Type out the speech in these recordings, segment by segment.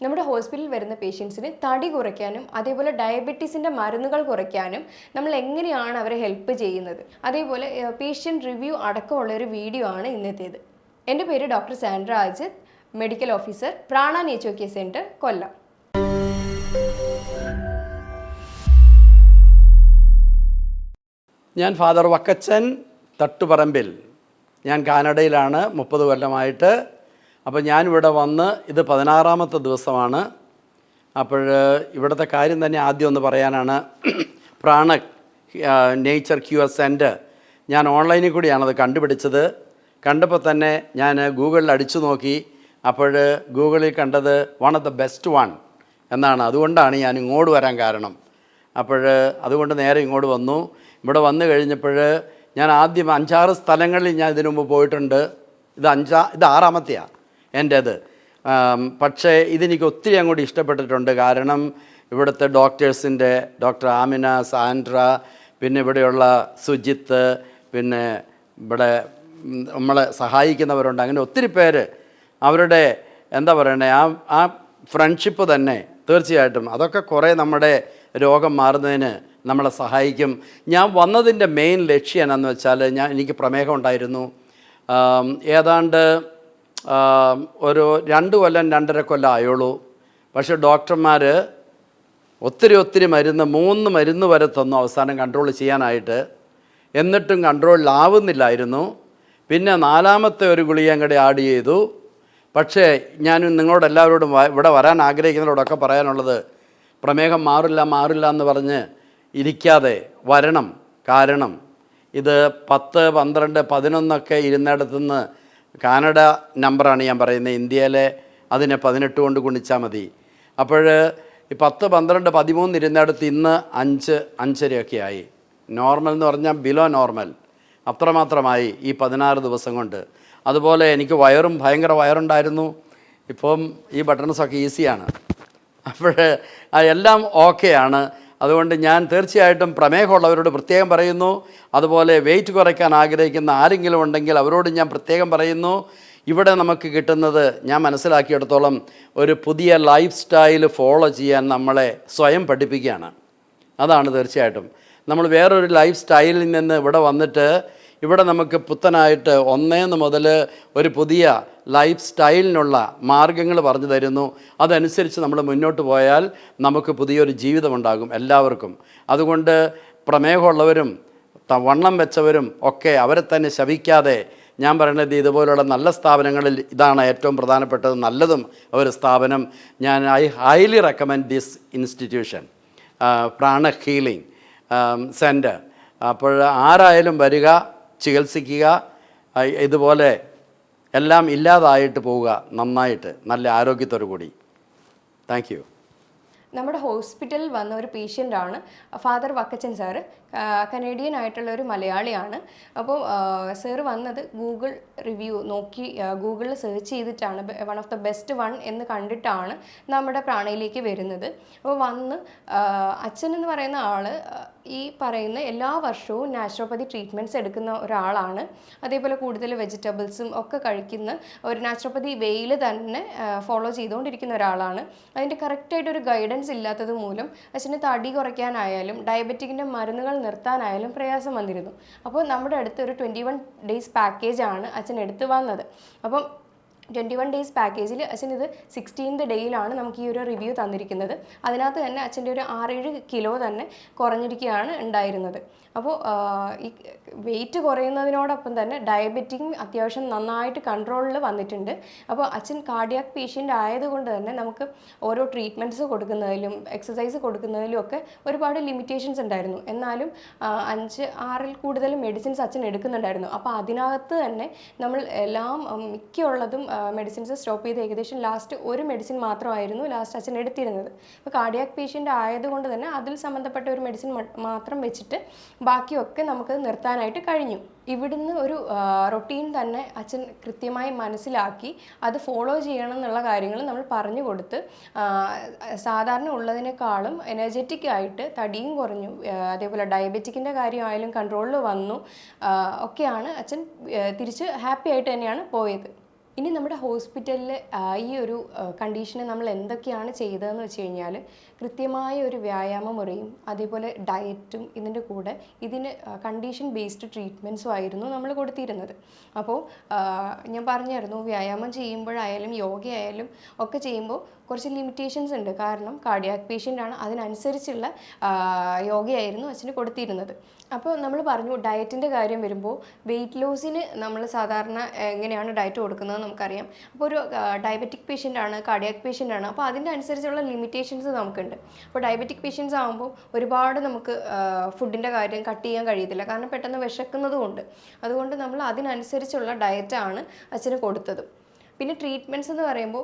നമ്മുടെ ഹോസ്പിറ്റലിൽ വരുന്ന പേഷ്യൻസിന് തടി കുറയ്ക്കാനും അതേപോലെ ഡയബറ്റീസിൻ്റെ മരുന്നുകൾ കുറയ്ക്കാനും നമ്മൾ എങ്ങനെയാണ് അവരെ ഹെൽപ്പ് ചെയ്യുന്നത്, അതേപോലെ പേഷ്യൻ്റ് റിവ്യൂ അടക്കമുള്ള ഒരു വീഡിയോ ആണ് ഇന്നത്തേത്. എൻ്റെ പേര് doctor Sandra Ajith, medical officer, Prana nature care centre, Kollam. ഞാൻ ഫാദർ വക്കച്ചൻ തട്ടുപറമ്പിൽ. ഞാൻ കാനഡയിലാണ് 30 കൊല്ലമായിട്ട്. അപ്പോൾ ഞാനിവിടെ വന്ന് ഇത് 16ാമത്തെ ദിവസമാണ്. അപ്പോൾ ഇവിടുത്തെ കാര്യം തന്നെ ആദ്യം ഒന്ന് പറയാനാണ്. പ്രാണ നേച്ചർ ക്യൂർ സെൻറ്റർ ഞാൻ ഓൺലൈനിൽ കൂടിയാണത് കണ്ടുപിടിച്ചത്. കണ്ടപ്പോൾ തന്നെ ഞാൻ ഗൂഗിളിൽ അടിച്ചു നോക്കി. അപ്പോൾ ഗൂഗിളിൽ കണ്ടത് one of the best one എന്നാണ്. അതുകൊണ്ടാണ് ഞാൻ ഇങ്ങോട്ട് വരാൻ കാരണം. അപ്പോൾ അതുകൊണ്ട് നേരെ ഇങ്ങോട്ട് വന്നു. ഇവിടെ വന്നു കഴിഞ്ഞപ്പോൾ ഞാൻ ആദ്യം 5-6 സ്ഥലങ്ങളിൽ ഞാൻ ഇതിനു മുമ്പ് പോയിട്ടുണ്ട്. ഇത് 6ാമത്തെയാണ് എൻ്റേത്. പക്ഷേ ഇതെനിക്ക് ഒത്തിരി അങ്ങോട്ട് ഇഷ്ടപ്പെട്ടിട്ടുണ്ട്. കാരണം ഇവിടുത്തെ ഡോക്ടേഴ്സിൻ്റെ ഡോക്ടർ ആമിന, സാൻഡ്ര, പിന്നെ ഇവിടെയുള്ള സുജിത്ത്, പിന്നെ ഇവിടെ നമ്മളെ സഹായിക്കുന്നവരുണ്ട്. അങ്ങനെ ഒത്തിരി പേര് അവരുടെ എന്താ പറയണേ ആ ഫ്രണ്ട്ഷിപ്പ് തന്നെ തീർച്ചയായിട്ടും അതൊക്കെ കുറേ നമ്മുടെ രോഗം മാറുന്നതിന് നമ്മളെ സഹായിക്കും. ഞാൻ വന്നതിൻ്റെ മെയിൻ ലക്ഷ്യം എന്നാന്ന് വെച്ചാൽ എനിക്ക് പ്രമേഹം ഉണ്ടായിരുന്നു. ഏതാണ്ട് ഒരു 2 കൊല്ലം 2.5 കൊല്ലം ആയുള്ളൂ. പക്ഷേ ഡോക്ടർമാർ ഒത്തിരി മരുന്ന് 3 മരുന്ന് വരെ തന്നു അവസാനം കൺട്രോൾ ചെയ്യാനായിട്ട്. എന്നിട്ടും കൺട്രോളിലാവുന്നില്ലായിരുന്നു. പിന്നെ 4ാമത്തെ ഒരു ഗുളിക കൂടെ ആഡ് ചെയ്തു. പക്ഷേ ഞാൻ നിങ്ങളോട് എല്ലാവരോടും ഇവിടെ വരാൻ ആഗ്രഹിക്കുന്നവരോടൊക്കെ പറയാനുള്ളത്, പ്രമേഹം മാറില്ല എന്ന് പറഞ്ഞ് ഇരിക്കാതെ വരണം. കാരണം ഇത് 10, 12, 11 ഇരുന്നിടത്തുനിന്ന് കാനഡ നമ്പറാണ് ഞാൻ പറയുന്നത്. ഇന്ത്യയിലെ അതിനെ 18 കൊണ്ട് ഗുണിച്ചാൽ മതി. അപ്പോൾ ഈ 10, 12, 13 ഇരുന്നിടത്ത് ഇന്ന് 5, 5.5 ആയി. നോർമൽ എന്ന് പറഞ്ഞാൽ ബിലോ നോർമൽ അത്രമാത്രമായി ഈ 16 ദിവസം കൊണ്ട്. അതുപോലെ എനിക്ക് ഭയങ്കര വയറുണ്ടായിരുന്നു. ഇപ്പം ഈ ബട്ടൺസൊക്കെ ഈസിയാണ്. അപ്പോൾ എല്ലാം ഓക്കെയാണ്. അതുകൊണ്ട് ഞാൻ തീർച്ചയായിട്ടും പ്രമേഹമുള്ളവരോട് പ്രത്യേകം പറയുന്നു. അതുപോലെ വെയിറ്റ് കുറയ്ക്കാൻ ആഗ്രഹിക്കുന്ന ആരെങ്കിലും ഉണ്ടെങ്കിൽ അവരോട് ഞാൻ പ്രത്യേകം പറയുന്നു. ഇവിടെ നമുക്ക് കിട്ടുന്നത് ഞാൻ മനസ്സിലാക്കിയെടുത്തോളം ഒരു പുതിയ ലൈഫ് സ്റ്റൈൽ ഫോളോ ചെയ്യാൻ നമ്മളെ സ്വയം പഠിപ്പിക്കുകയാണ്. അതാണ് തീർച്ചയായിട്ടും. നമ്മൾ വേറൊരു ലൈഫ് സ്റ്റൈലിൽ നിന്ന് ഇവിടെ വന്നിട്ട് ഇവിടെ നമുക്ക് പുത്തനായിട്ട് 1 മുതൽ ഒരു പുതിയ ലൈഫ് സ്റ്റൈലിനുള്ള മാർഗ്ഗങ്ങൾ പറഞ്ഞു തരുന്നു. അതനുസരിച്ച് നമ്മൾ മുന്നോട്ട് പോയാൽ നമുക്ക് പുതിയൊരു ജീവിതമുണ്ടാകും എല്ലാവർക്കും. അതുകൊണ്ട് പ്രമേഹമുള്ളവരും വണ്ണം വെച്ചവരും ഒക്കെ അവരെ തന്നെ ശപിക്കാതെ, ഞാൻ പറയുന്നത് ഇതുപോലുള്ള നല്ല സ്ഥാപനങ്ങളിൽ ഇതാണ് ഏറ്റവും പ്രധാനപ്പെട്ടത്, നല്ലതും ഒരു സ്ഥാപനം. I highly recommend this institution, Prana healing centre. അപ്പോൾ ആരായാലും വരിക, ചികിത്സിക്കുക. ഇതുപോലെ എല്ലാം ഇല്ലാതായിട്ട് പോവുക നന്നായിട്ട്, നല്ല ആരോഗ്യത്തോടു കൂടി. Thank you. നമ്മുടെ ഹോസ്പിറ്റലിൽ വന്ന ഒരു പേഷ്യൻ്റാണ് ഫാദർ വക്കച്ചൻ സാറ്. കനേഡിയൻ ആയിട്ടുള്ള ഒരു മലയാളിയാണ്. അപ്പോൾ സാറ് വന്നത് ഗൂഗിൾ റിവ്യൂ നോക്കി ഗൂഗിളിൽ സെർച്ച് ചെയ്തിട്ടാണ് one of the best one എന്ന് കണ്ടിട്ടാണ് നമ്മുടെ പ്രാണയിലേക്ക് വരുന്നത്. അപ്പോൾ വന്ന് അച്ഛൻ എന്ന് പറയുന്ന ആൾ ഈ പറയുന്ന എല്ലാ വർഷവും നാച്ചുറോപ്പതി ട്രീറ്റ്മെൻറ്റ്സ് എടുക്കുന്ന ഒരാളാണ്. അതേപോലെ കൂടുതൽ വെജിറ്റബിൾസും ഒക്കെ കഴിക്കുന്ന ഒരു നാച്ചുറോപ്പതി വേയിൽ തന്നെ ഫോളോ ചെയ്തുകൊണ്ടിരിക്കുന്ന ഒരാളാണ്. അതിൻ്റെ കറക്റ്റായിട്ടൊരു ഗൈഡൻസ് ഇല്ലാത്തത് മൂലം അച്ഛന് തടി കുറയ്ക്കാനായാലും ഡയബറ്റിക്കിൻ്റെ മരുന്നുകൾ നിർത്താനായാലും പ്രയാസം വന്നിരുന്നു. അപ്പോൾ നമ്മുടെ അടുത്ത് ഒരു 21 days പാക്കേജാണ് അച്ഛൻ എടുത്ത് വന്നത്. അപ്പം 21 days പാക്കേജിൽ അച്ഛൻ ഇത് 16th ഡേയിലാണ് നമുക്ക് ഈ ഒരു റിവ്യൂ തന്നിരിക്കുന്നത്. അതിനകത്ത് തന്നെ അച്ഛൻ്റെ ഒരു 6-7 കിലോ തന്നെ കുറഞ്ഞിരിക്കുകയാണ് ഉണ്ടായിരുന്നത്. അപ്പോൾ ഈ വെയിറ്റ് കുറയുന്നതിനോടൊപ്പം തന്നെ ഡയബറ്റിക്കും അത്യാവശ്യം നന്നായിട്ട് കൺട്രോളിൽ വന്നിട്ടുണ്ട്. അപ്പോൾ അച്ഛൻ കാർഡിയാക് പേഷ്യൻ്റ് ആയതുകൊണ്ട് തന്നെ നമുക്ക് ഓരോ ട്രീറ്റ്മെൻറ്റ്സ് കൊടുക്കുന്നതിലും എക്സസൈസ് കൊടുക്കുന്നതിലും ഒക്കെ ഒരുപാട് ലിമിറ്റേഷൻസ് ഉണ്ടായിരുന്നു. എന്നാലും 5-6 കൂടുതൽ മെഡിസിൻസ് അച്ഛൻ എടുക്കുന്നുണ്ടായിരുന്നു. അപ്പോൾ അതിനകത്ത് തന്നെ നമ്മൾ എല്ലാം മിക്കുള്ളതും മെഡിസിൻസ് സ്റ്റോപ്പ് ചെയ്ത് ഏകദേശം ലാസ്റ്റ് ഒരു മെഡിസിൻ മാത്രമായിരുന്നു ലാസ്റ്റ് അച്ഛൻ എടുത്തിരുന്നത്. അപ്പോൾ കാർഡിയാക് പേഷ്യൻ്റ് ആയതുകൊണ്ട് തന്നെ അതിൽ സംബന്ധപ്പെട്ട ഒരു മെഡിസിൻ മാത്രം വെച്ചിട്ട് ബാക്കിയൊക്കെ നമുക്ക് നിർത്താനായിട്ട് കഴിഞ്ഞു. ഇവിടുന്ന് ഒരു റൊട്ടീൻ തന്നെ അച്ഛൻ കൃത്യമായി മനസ്സിലാക്കി അത് ഫോളോ ചെയ്യണം എന്നുള്ള കാര്യങ്ങൾ നമ്മൾ പറഞ്ഞു കൊടുത്ത് സാധാരണ ഉള്ളതിനേക്കാളും എനർജറ്റിക് ആയിട്ട് തടിയും കുറഞ്ഞു. അതേപോലെ ഡയബറ്റിക്കിൻ്റെ കാര്യമായാലും കൺട്രോളിൽ വന്നു. ഒക്കെയാണ് അച്ഛൻ തിരിച്ച് ഹാപ്പി ആയിട്ട് തന്നെയാണ് പോയത്. ഇനി നമ്മുടെ ഹോസ്പിറ്റലിൽ ഈ ഒരു കണ്ടീഷന് നമ്മൾ എന്തൊക്കെയാണ് ചെയ്തതെന്ന് വെച്ച് കഴിഞ്ഞാൽ കൃത്യമായ ഒരു വ്യായാമ മുറയും അതേപോലെ ഡയറ്റും ഇതിൻ്റെ കൂടെ ഇതിന് കണ്ടീഷൻ ബേസ്ഡ് ട്രീറ്റ്മെൻറ്റ്സും ആയിരുന്നു നമ്മൾ കൊടുത്തിരുന്നത്. അപ്പോൾ ഞാൻ പറഞ്ഞായിരുന്നു വ്യായാമം ചെയ്യുമ്പോഴായാലും യോഗയായാലും ഒക്കെ ചെയ്യുമ്പോൾ കുറച്ച് ലിമിറ്റേഷൻസ് ഉണ്ട്. കാരണം കാർഡിയാക് പേഷ്യൻ്റാണ്, അതിനനുസരിച്ചുള്ള യോഗയായിരുന്നു അച്ഛന് കൊടുത്തിരുന്നത്. അപ്പോൾ നമ്മൾ പറഞ്ഞു ഡയറ്റിൻ്റെ കാര്യം വരുമ്പോൾ വെയിറ്റ് ലോസിന് നമ്മൾ സാധാരണ എങ്ങനെയാണ് ഡയറ്റ് കൊടുക്കുന്നത് നമുക്കറിയാം. അപ്പോൾ ഒരു ഡയബറ്റിക് പേഷ്യൻ്റാണ്, കാർഡിയാക് പേഷ്യൻ്റാണ്, അപ്പോൾ അതിൻ്റെ അനുസരിച്ചുള്ള ലിമിറ്റേഷൻസ് നമുക്കുണ്ട്. അപ്പോൾ ഡയബറ്റിക് പേഷ്യൻസ് ആകുമ്പോൾ ഒരുപാട് നമുക്ക് ഫുഡിൻ്റെ കാര്യം കട്ട് ചെയ്യാൻ കഴിയത്തില്ല, കാരണം പെട്ടെന്ന് വിശക്കുന്നതുകൊണ്ട്. അതുകൊണ്ട് നമ്മൾ അതിനനുസരിച്ചുള്ള ഡയറ്റാണ് അച്ഛന് കൊടുത്തത്. പിന്നെ ട്രീറ്റ്മെൻറ്റ്സ് എന്ന് പറയുമ്പോൾ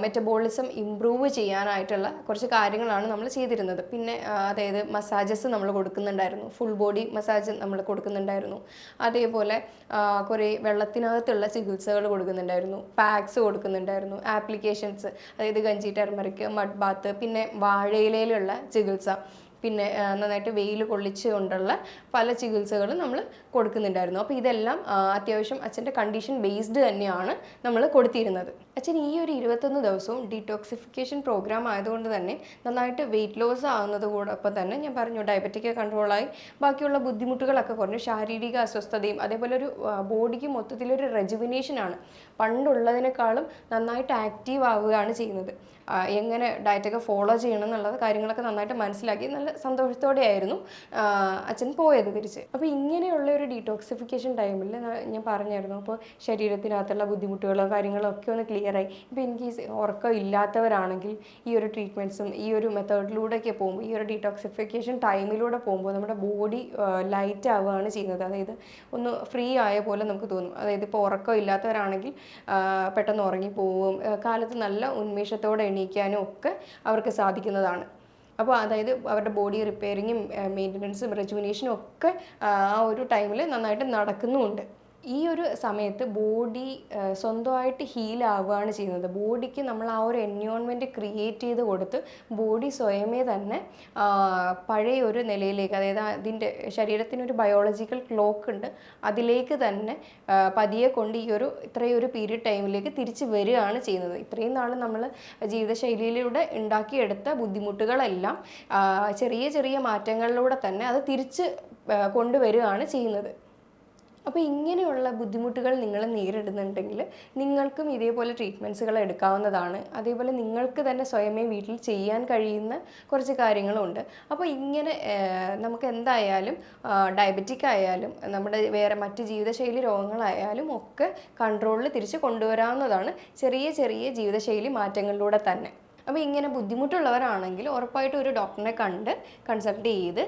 മെറ്റബോളിസം ഇമ്പ്രൂവ് ചെയ്യാനായിട്ടുള്ള കുറച്ച് കാര്യങ്ങളാണ് നമ്മൾ ചെയ്തിരുന്നത്. പിന്നെ അതായത് മസാജസ് നമ്മൾ കൊടുക്കുന്നുണ്ടായിരുന്നു, ഫുൾ ബോഡി മസാജ് നമ്മൾ കൊടുക്കുന്നുണ്ടായിരുന്നു. അതേപോലെ കുറേ വെള്ളത്തിനകത്തുള്ള ചികിത്സകൾ കൊടുക്കുന്നുണ്ടായിരുന്നു, പാക്സ് കൊടുക്കുന്നുണ്ടായിരുന്നു, ആപ്ലിക്കേഷൻസ്, അതായത് ഗഞ്ചി ടെർമറിക്, മഡ് ബാത്ത്, പിന്നെ വാഴയിലയിലുള്ള ചികിത്സ, പിന്നെ നന്നായിട്ട് വെയിൽ കൊള്ളിച്ച് കൊണ്ടുള്ള പല ചികിത്സകളും നമ്മൾ കൊടുക്കുന്നുണ്ടായിരുന്നു. അപ്പോൾ ഇതെല്ലാം അത്യാവശ്യം അച്ഛൻ്റെ കണ്ടീഷൻ ബേസ്ഡ് തന്നെയാണ് നമ്മൾ കൊടുത്തിരുന്നത്. അച്ഛൻ ഈ ഒരു 21 ദിവസവും ഡീടോക്സിഫിക്കേഷൻ പ്രോഗ്രാം ആയതുകൊണ്ട് തന്നെ നന്നായിട്ട് വെയിറ്റ് ലോസ് ആകുന്നത് കൂടൊപ്പം തന്നെ ഞാൻ പറഞ്ഞു ഡയബറ്റിക് കൺട്രോളായി, ബാക്കിയുള്ള ബുദ്ധിമുട്ടുകളൊക്കെ കുറഞ്ഞു, ശാരീരിക അസ്വസ്ഥതയും അതേപോലെ ഒരു ബോഡിക്ക് മൊത്തത്തിലൊരു റെജുവിനേഷനാണ്. പണ്ടുള്ളതിനേക്കാളും നന്നായിട്ട് ആക്റ്റീവ് ആവുകയാണ് ചെയ്യുന്നത്. എങ്ങനെ ഡയറ്റൊക്കെ ഫോളോ ചെയ്യണം എന്നുള്ളത് കാര്യങ്ങളൊക്കെ നന്നായിട്ട് മനസ്സിലാക്കി നല്ല സന്തോഷത്തോടെയായിരുന്നു അച്ഛൻ പോയത് തിരിച്ച്. അപ്പോൾ ഇങ്ങനെയുള്ള ഒരു ഡീടോക്സിഫിക്കേഷൻ ടൈമിൽ ഞാൻ പറഞ്ഞായിരുന്നു, അപ്പോൾ ശരീരത്തിനകത്തുള്ള ബുദ്ധിമുട്ടുകളോ കാര്യങ്ങളോ ഒക്കെ ഒന്ന് ക്ലിയറായി. ഇപ്പോൾ എനിക്ക് ഉറക്കം ഇല്ലാത്തവരാണെങ്കിൽ ഈ ഒരു ട്രീറ്റ്മെൻറ്റ്സും ഈ ഒരു മെത്തേഡിലൂടെയൊക്കെ പോകുമ്പോൾ, ഈ ഒരു ഡീടോക്സിഫിക്കേഷൻ ടൈമിലൂടെ പോകുമ്പോൾ നമ്മുടെ ബോഡി ലൈറ്റ് ആവുകയാണ് ചെയ്യുന്നത്. അതായത് ഒന്ന് ഫ്രീ ആയ പോലെ നമുക്ക് തോന്നും. അതായത് ഇപ്പോൾ ഉറക്കം ഇല്ലാത്തവരാണെങ്കിൽ പെട്ടെന്ന് ഉറങ്ങിപ്പോവും, കാലത്ത് നല്ല ഉന്മേഷത്തോടെ എണീക്കാനും ഒക്കെ അവർക്ക് സാധിക്കുന്നതാണ്. അപ്പോൾ അതായത് അവരുടെ ബോഡി റിപ്പയറിങ്ങും മെയിൻ്റനൻസും റെജുവിനേഷനും ഒക്കെ ആ ഒരു ടൈമിൽ നന്നായിട്ട് നടക്കുന്നുമുണ്ട്. ഈ ഒരു സമയത്ത് ബോഡി സ്വന്തമായിട്ട് ഹീലാവുകയാണ് ചെയ്യുന്നത്. ബോഡിക്ക് നമ്മൾ ആ ഒരു എൻവയോൺമെൻറ്റ് ക്രിയേറ്റ് ചെയ്ത് കൊടുത്ത് ബോഡി സ്വയമേ തന്നെ പഴയ ഒരു നിലയിലേക്ക്, അതായത് അതിൻ്റെ ശരീരത്തിനൊരു ബയോളജിക്കൽ ക്ലോക്ക് ഉണ്ട്, അതിലേക്ക് തന്നെ പതിയെ കൊണ്ട് ഇത്രയും ഒരു പീരീഡ് ടൈമിലേക്ക് തിരിച്ച് വരികയാണ് ചെയ്യുന്നത്. ഇത്രയും നാൾ നമ്മൾ ജീവിതശൈലിയിലൂടെ ഉണ്ടാക്കിയെടുത്ത ബുദ്ധിമുട്ടുകളെല്ലാം ചെറിയ ചെറിയ മാറ്റങ്ങളിലൂടെ തന്നെ അത് തിരിച്ച് കൊണ്ടുവരികയാണ് ചെയ്യുന്നത്. അപ്പോൾ ഇങ്ങനെയുള്ള ബുദ്ധിമുട്ടുകൾ നിങ്ങൾ നേരിടുന്നുണ്ടെങ്കിൽ നിങ്ങൾക്കും ഇതേപോലെ ട്രീറ്റ്മെൻറ്റ്സുകൾ എടുക്കാവുന്നതാണ്. അതേപോലെ നിങ്ങൾക്ക് തന്നെ സ്വയമേ വീട്ടിൽ ചെയ്യാൻ കഴിയുന്ന കുറച്ച് കാര്യങ്ങളുണ്ട്. അപ്പോൾ ഇങ്ങനെ നമുക്ക് എന്തായാലും ഡയബറ്റിക് ആയാലും നമ്മുടെ വേറെ മറ്റ് ജീവിതശൈലി രോഗങ്ങളായാലും ഒക്കെ കൺട്രോളിൽ തിരിച്ച് കൊണ്ടുവരാവുന്നതാണ് ചെറിയ ചെറിയ ജീവിതശൈലി മാറ്റങ്ങളിലൂടെ തന്നെ. അപ്പോൾ ഇങ്ങനെ ബുദ്ധിമുട്ടുള്ളവരാണെങ്കിൽ ഉറപ്പായിട്ടും ഒരു ഡോക്ടറിനെ കൺസൾട്ട് ചെയ്ത്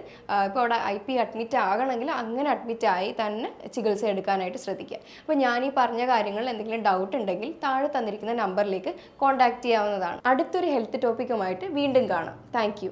ഇപ്പോൾ അവിടെ IP അഡ്മിറ്റ് ആകണമെങ്കിൽ അങ്ങനെ അഡ്മിറ്റായി തന്നെ ചികിത്സ എടുക്കാനായിട്ട് ശ്രദ്ധിക്കുക. അപ്പോൾ ഞാൻ ഈ പറഞ്ഞ കാര്യങ്ങളിൽ എന്തെങ്കിലും ഡൗട്ട് ഉണ്ടെങ്കിൽ താഴെ തന്നിരിക്കുന്ന നമ്പറിലേക്ക് കോൺടാക്റ്റ് ചെയ്യാവുന്നതാണ്. അടുത്തൊരു ഹെൽത്ത് ടോപ്പിക്കുമായിട്ട് വീണ്ടും കാണാം. താങ്ക്